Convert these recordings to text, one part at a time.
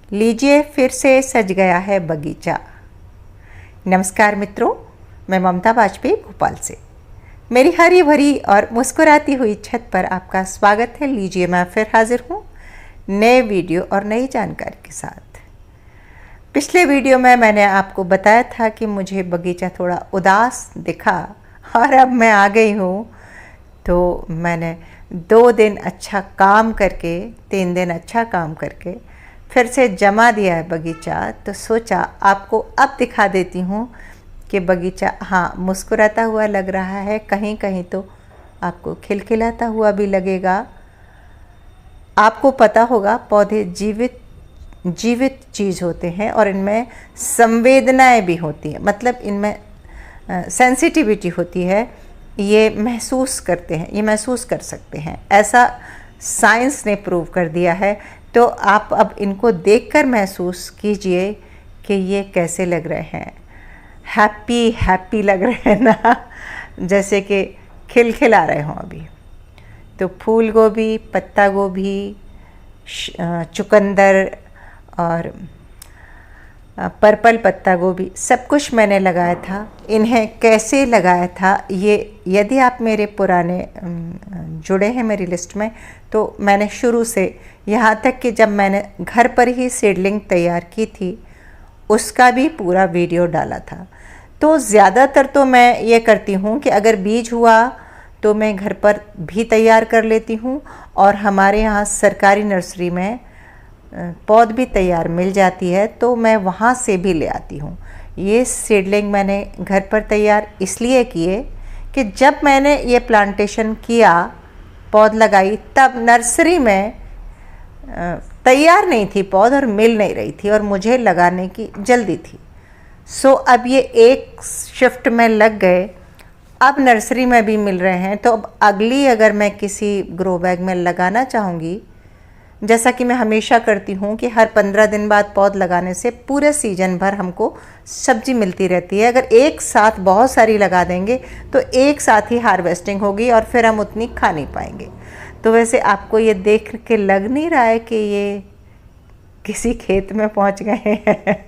लीजिए फिर से सज गया है बगीचा। नमस्कार मित्रों, मैं ममता वाजपेयी भोपाल से। मेरी हरी भरी और मुस्कुराती हुई छत पर आपका स्वागत है। लीजिए मैं फिर हाजिर हूँ नए वीडियो और नई जानकारी के साथ। पिछले वीडियो में मैंने आपको बताया था कि मुझे बगीचा थोड़ा उदास दिखा और अब मैं आ गई हूँ। तो मैंने 2 दिन अच्छा काम करके 3 दिन अच्छा काम करके फिर से जमा दिया है बगीचा। तो सोचा आपको अब दिखा देती हूँ कि बगीचा मुस्कुराता हुआ लग रहा है, कहीं कहीं तो आपको खिलखिलाता हुआ भी लगेगा। आपको पता होगा पौधे जीवित चीज़ होते हैं और इनमें संवेदनाएं भी होती हैं, मतलब इनमें सेंसिटिविटी होती है। ये महसूस करते हैं, ये महसूस कर सकते हैं, ऐसा साइंस ने प्रूव कर दिया है। तो आप अब इनको देखकर महसूस कीजिए कि ये कैसे लग रहे हैं। हैप्पी लग रहे हैं ना, जैसे कि खिलखिला रहे हों अभी। तो फूल गोभी, पत्ता गोभी, चुकंदर और पर्पल पत्ता गोभी सब कुछ मैंने लगाया था। इन्हें कैसे लगाया था, ये यदि आप मेरे पुराने जुड़े हैं मेरी लिस्ट में, तो मैंने शुरू से यहाँ तक कि जब मैंने घर पर ही सीडलिंग तैयार की थी उसका भी पूरा वीडियो डाला था। तो ज़्यादातर तो मैं ये करती हूँ कि अगर बीज हुआ तो मैं घर पर भी तैयार कर लेती हूँ, और हमारे यहाँ सरकारी नर्सरी में पौध भी तैयार मिल जाती है, तो मैं वहाँ से भी ले आती हूँ। ये सीडलिंग मैंने घर पर तैयार इसलिए किए कि जब मैंने ये प्लांटेशन किया, पौध लगाई, तब नर्सरी में तैयार नहीं थी पौध और मिल नहीं रही थी और मुझे लगाने की जल्दी थी। सो अब ये एक शिफ्ट में लग गए, अब नर्सरी में भी मिल रहे हैं। तो अब अगली अगर मैं किसी ग्रो बैग में लगाना चाहूँगी, जैसा कि मैं हमेशा करती हूँ कि हर 15 दिन बाद पौध लगाने से पूरे सीजन भर हमको सब्जी मिलती रहती है। अगर एक साथ बहुत सारी लगा देंगे तो एक साथ ही हार्वेस्टिंग होगी और फिर हम उतनी खा नहीं पाएंगे। तो वैसे आपको ये देख के लग नहीं रहा है कि ये किसी खेत में पहुँच गए हैं?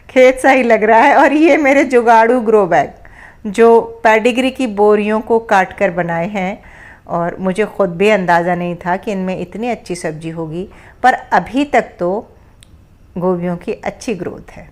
खेत सा ही लग रहा है। और ये मेरे जुगाड़ू ग्रो बैग जो पेडिग्री की बोरियों को काट कर बनाए हैं, और मुझे ख़ुद भी अंदाज़ा नहीं था कि इनमें इतनी अच्छी सब्जी होगी, पर अभी तक तो गोभियों की अच्छी ग्रोथ है।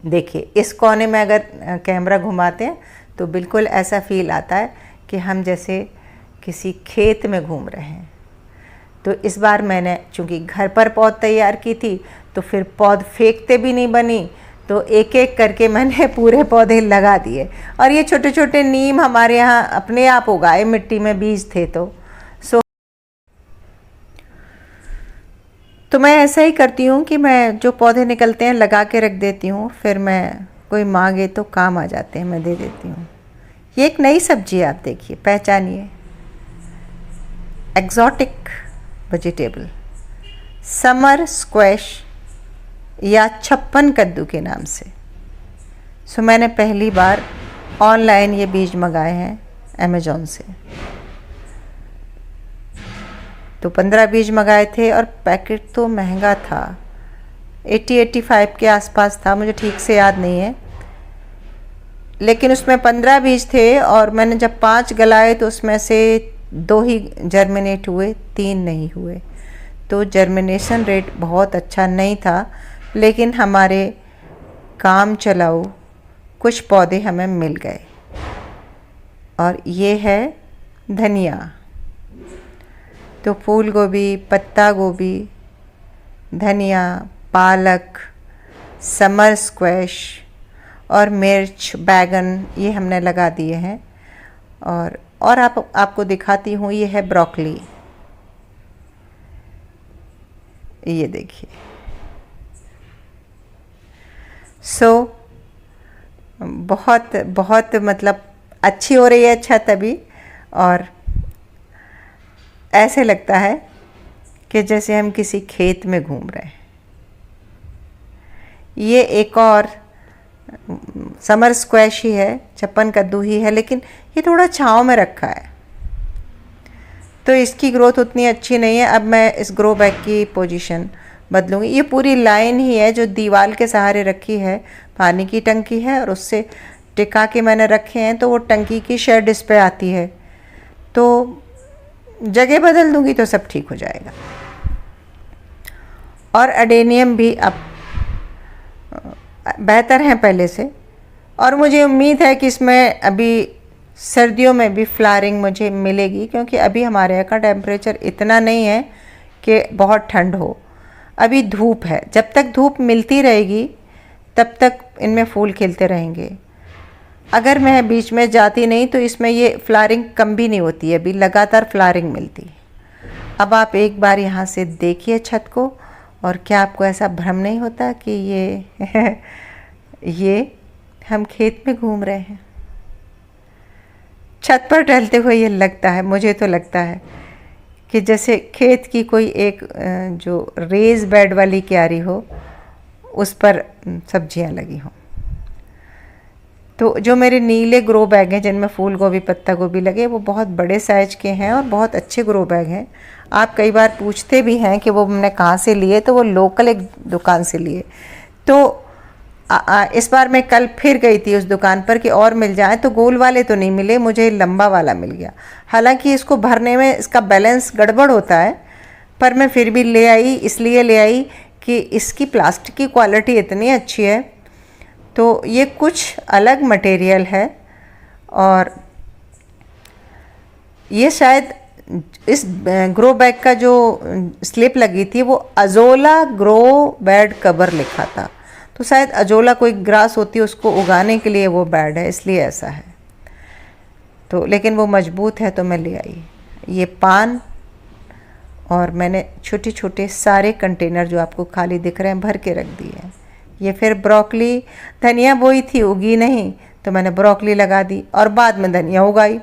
देखिए इस कोने में अगर कैमरा घुमाते हैं तो बिल्कुल ऐसा फील आता है कि हम जैसे किसी खेत में घूम रहे हैं। तो इस बार मैंने चूँकि घर पर पौध तैयार की थी, तो फिर पौध फेंकते भी नहीं बनी, तो एक एक करके मैंने पूरे पौधे लगा दिए। और ये छोटे छोटे नीम हमारे यहाँ अपने आप उगाए, मिट्टी में बीज थे। तो मैं ऐसा ही करती हूँ कि मैं जो पौधे निकलते हैं लगा के रख देती हूँ, फिर मैं कोई मांगे तो काम आ जाते हैं, मैं दे देती हूँ। ये एक नई सब्जी है, आप देखिए, पहचानिए। एक्सोटिक वेजिटेबल, समर स्क्वैश या छप्पन कद्दू के नाम से। सो मैंने पहली बार ऑनलाइन ये बीज मंगाए हैं अमेज़ॉन से। तो 15 बीज मंगाए थे और पैकेट तो महंगा था, 80-85 के आसपास था, मुझे ठीक से याद नहीं है। लेकिन उसमें 15 बीज थे और मैंने जब 5 गलाए तो उसमें से 2 ही जर्मिनेट हुए, 3 नहीं हुए। तो जर्मिनेशन रेट बहुत अच्छा नहीं था, लेकिन हमारे काम चलाऊ कुछ पौधे हमें मिल गए। और ये है धनिया। तो फूल गोभी, पत्ता गोभी, धनिया, पालक, समर स्क्वैश और मिर्च, बैगन, ये हमने लगा दिए हैं। और आपको दिखाती हूँ, ये है ब्रोकली, ये देखिए। बहुत मतलब अच्छी हो रही है छत अभी, और ऐसे लगता है कि जैसे हम किसी खेत में घूम रहे हैं। ये एक और समर स्क्वैश ही है, छप्पन कद्दू ही है, लेकिन ये थोड़ा छांव में रखा है तो इसकी ग्रोथ उतनी अच्छी नहीं है। अब मैं इस ग्रो बैग की पोजीशन बदलूँगी। ये पूरी लाइन ही है जो दीवार के सहारे रखी है, पानी की टंकी है और उससे टिका के मैंने रखे हैं, तो वो टंकी की शेड इस पे आती है। तो जगह बदल दूँगी तो सब ठीक हो जाएगा। और अडेनियम भी अब बेहतर हैं पहले से, और मुझे उम्मीद है कि इसमें अभी सर्दियों में भी फ्लावरिंग मुझे मिलेगी, क्योंकि अभी हमारे यहाँ का टेम्परेचर इतना नहीं है कि बहुत ठंड हो। अभी धूप है, जब तक धूप मिलती रहेगी तब तक इनमें फूल खिलते रहेंगे। अगर मैं बीच में जाती नहीं तो इसमें ये फ्लावरिंग कम भी नहीं होती है, अभी लगातार फ्लावरिंग मिलती है। अब आप एक बार यहाँ से देखिए छत को, और क्या आपको ऐसा भ्रम नहीं होता कि ये हम खेत में घूम रहे हैं। छत पर टहलते हुए ये लगता है, मुझे तो लगता है कि जैसे खेत की कोई एक जो रेज बेड वाली क्यारी हो, उस पर सब्जियां लगी हों। तो जो मेरे नीले ग्रो बैग हैं जिनमें फूल गोभी, पत्ता गोभी लगे, वो बहुत बड़े साइज के हैं और बहुत अच्छे ग्रो बैग हैं। आप कई बार पूछते भी हैं कि वो हमने कहाँ से लिए, तो वो लोकल एक दुकान से लिए। तो इस बार मैं कल फिर गई थी उस दुकान पर कि और मिल जाए, तो गोल वाले तो नहीं मिले, मुझे लंबा वाला मिल गया। हालांकि इसको भरने में इसका बैलेंस गड़बड़ होता है, पर मैं फिर भी ले आई। इसलिए ले आई कि इसकी प्लास्टिक की क्वालिटी इतनी अच्छी है। तो ये कुछ अलग मटेरियल है, और ये शायद इस ग्रो बैग का जो स्लिप लगी थी वो अजोला ग्रो बेड कवर लिखा था। तो शायद अजोला कोई ग्रास होती है, उसको उगाने के लिए वो बेड है, इसलिए ऐसा है। तो लेकिन वो मजबूत है, तो मैं ले आई। ये पान, और मैंने छोटे छोटे सारे कंटेनर जो आपको खाली दिख रहे हैं भर के रख दिए हैं। ये फिर ब्रोकली, धनिया बोई थी, उगी नहीं, तो मैंने ब्रोकली लगा दी और बाद में धनिया उगाई।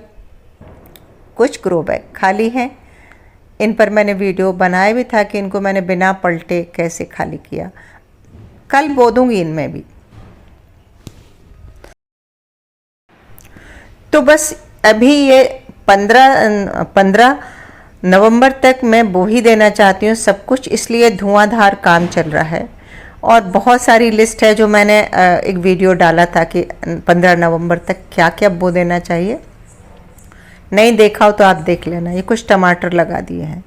कुछ ग्रो बैग खाली हैं, इन पर मैंने वीडियो बनाया भी था कि इनको मैंने बिना पलटे कैसे खाली किया। कल बो दूंगी इनमें भी। तो बस अभी ये 15 नवंबर तक मैं बो ही देना चाहती हूँ सब कुछ, इसलिए धुआंधार काम चल रहा है। और बहुत सारी लिस्ट है जो मैंने एक वीडियो डाला था कि 15 नवंबर तक क्या क्या बो देना चाहिए। नहीं देखा हो तो आप देख लेना। ये कुछ टमाटर लगा दिए हैं।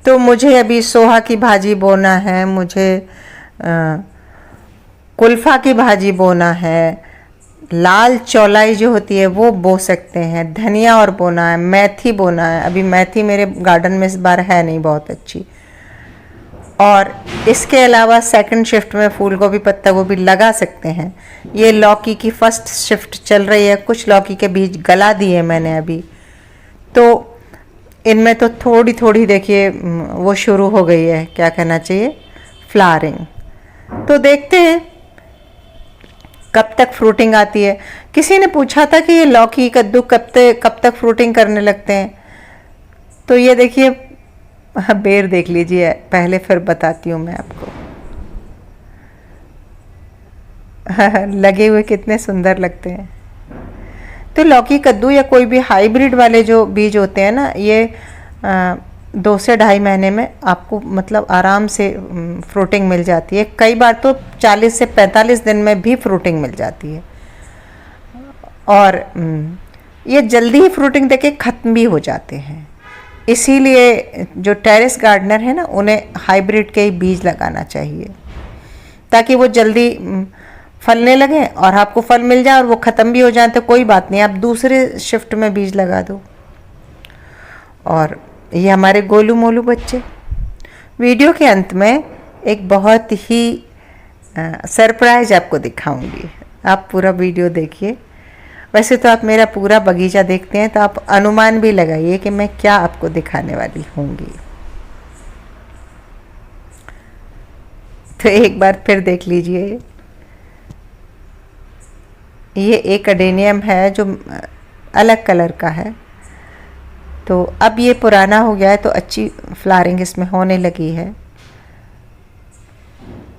तो मुझे अभी सोहा की भाजी बोना है, मुझे कुल्फ़ा की भाजी बोना है, लाल चौलाई जो होती है वो बो सकते हैं, धनिया और बोना है, मेथी बोना है। अभी मेथी मेरे गार्डन में इस बार है नहीं बहुत अच्छी। और इसके अलावा सेकंड शिफ्ट में फूल गोभी, पत्ता गोभी लगा सकते हैं। ये लौकी की फर्स्ट शिफ्ट चल रही है, कुछ लौकी के बीज गला दिए मैंने अभी। तो इनमें तो थोड़ी थोड़ी देखिए वो शुरू हो गई है, क्या कहना चाहिए, फ्लावरिंग। तो देखते हैं कब तक फ्रूटिंग आती है। किसी ने पूछा था कि ये लौकी, कद्दू कब तक फ्रूटिंग करने लगते हैं। तो ये देखिए, बेर देख लीजिए पहले, फिर बताती हूँ मैं आपको। लगे हुए कितने सुंदर लगते हैं। तो लौकी, कद्दू या कोई भी हाइब्रिड वाले जो बीज होते हैं ना, ये 2 से ढाई महीने में आपको मतलब आराम से फ्रूटिंग मिल जाती है। कई बार तो 40 से 45 दिन में भी फ्रूटिंग मिल जाती है। और ये जल्दी ही फ्रूटिंग देके ख़त्म भी हो जाते हैं। इसीलिए जो टेरेस गार्डनर है ना, उन्हें हाइब्रिड के ही बीज लगाना चाहिए, ताकि वो जल्दी फलने लगे और आपको फल मिल जाए और वो ख़त्म भी हो जाए तो कोई बात नहीं, आप दूसरे शिफ्ट में बीज लगा दो। और ये हमारे गोलू मोलू बच्चे। वीडियो के अंत में एक बहुत ही सरप्राइज आपको दिखाऊंगी, आप पूरा वीडियो देखिए। वैसे तो आप मेरा पूरा बगीचा देखते हैं तो आप अनुमान भी लगाइए कि मैं क्या आपको दिखाने वाली होंगी। तो एक बार फिर देख लीजिए। ये एक अडेनियम है जो अलग कलर का है। तो अब ये पुराना हो गया है तो अच्छी फ्लावरिंग इसमें होने लगी है।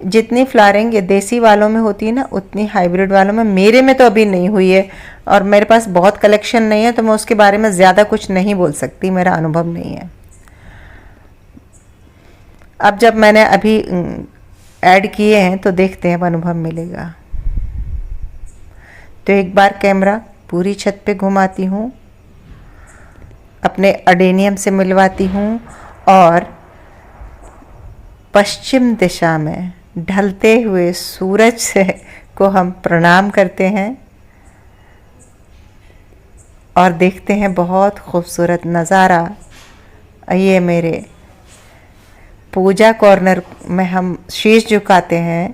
जितनी फ्लावरिंग ये देसी वालों में होती है ना, उतनी हाइब्रिड वालों में, मेरे में तो अभी नहीं हुई है। और मेरे पास बहुत कलेक्शन नहीं है तो मैं उसके बारे में ज़्यादा कुछ नहीं बोल सकती, मेरा अनुभव नहीं है। अब जब मैंने अभी ऐड किए हैं तो देखते हैं अब अनुभव मिलेगा। तो एक बार कैमरा पूरी छत पे घुमाती हूँ, अपने अडेनियम से मिलवाती हूँ और पश्चिम दिशा में ढलते हुए सूरज से को हम प्रणाम करते हैं और देखते हैं बहुत खूबसूरत नज़ारा। ये मेरे पूजा कॉर्नर में हम शीश झुकाते हैं,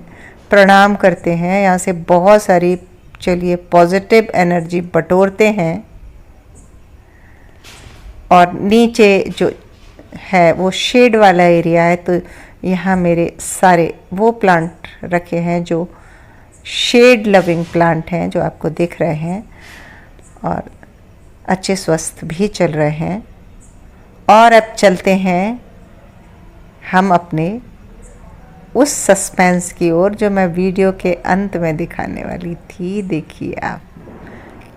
प्रणाम करते हैं, यहाँ से बहुत सारी चलिए पॉजिटिव एनर्जी बटोरते हैं। और नीचे जो है वो शेड वाला एरिया है, तो यहाँ मेरे सारे वो प्लांट रखे हैं जो शेड लविंग प्लांट हैं, जो आपको दिख रहे हैं और अच्छे स्वस्थ भी चल रहे हैं। और अब चलते हैं हम अपने उस सस्पेंस की ओर जो मैं वीडियो के अंत में दिखाने वाली थी। देखिए आप,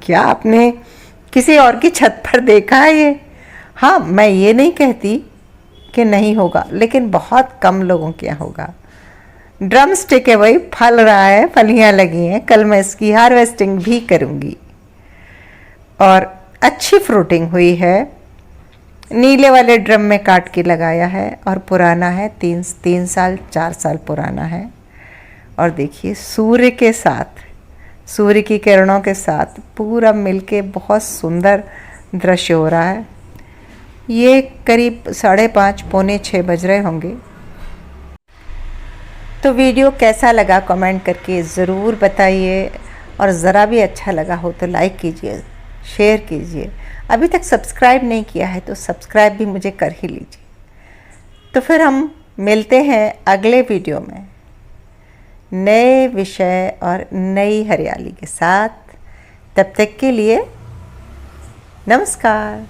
क्या आपने किसी और की छत पर देखा है ये? हाँ, मैं ये नहीं कहती कि नहीं होगा, लेकिन बहुत कम लोगों के यहाँ होगा। ड्रम स्टिक है, वही फल रहा है, फलियाँ लगी हैं। कल मैं इसकी हार्वेस्टिंग भी करूँगी और अच्छी फ्रूटिंग हुई है। नीले वाले ड्रम में काट के लगाया है और पुराना है, 3 साल 4 साल पुराना है। और देखिए सूर्य के साथ, सूर्य की किरणों के साथ पूरा मिलके बहुत सुंदर दृश्य हो रहा है। ये करीब 5:30 पौने 6 बज रहे होंगे। तो वीडियो कैसा लगा कमेंट करके ज़रूर बताइए, और ज़रा भी अच्छा लगा हो तो लाइक कीजिए, शेयर कीजिए। अभी तक सब्सक्राइब नहीं किया है तो सब्सक्राइब भी मुझे कर ही लीजिए। तो फिर हम मिलते हैं अगले वीडियो में नए विषय और नई हरियाली के साथ। तब तक के लिए नमस्कार।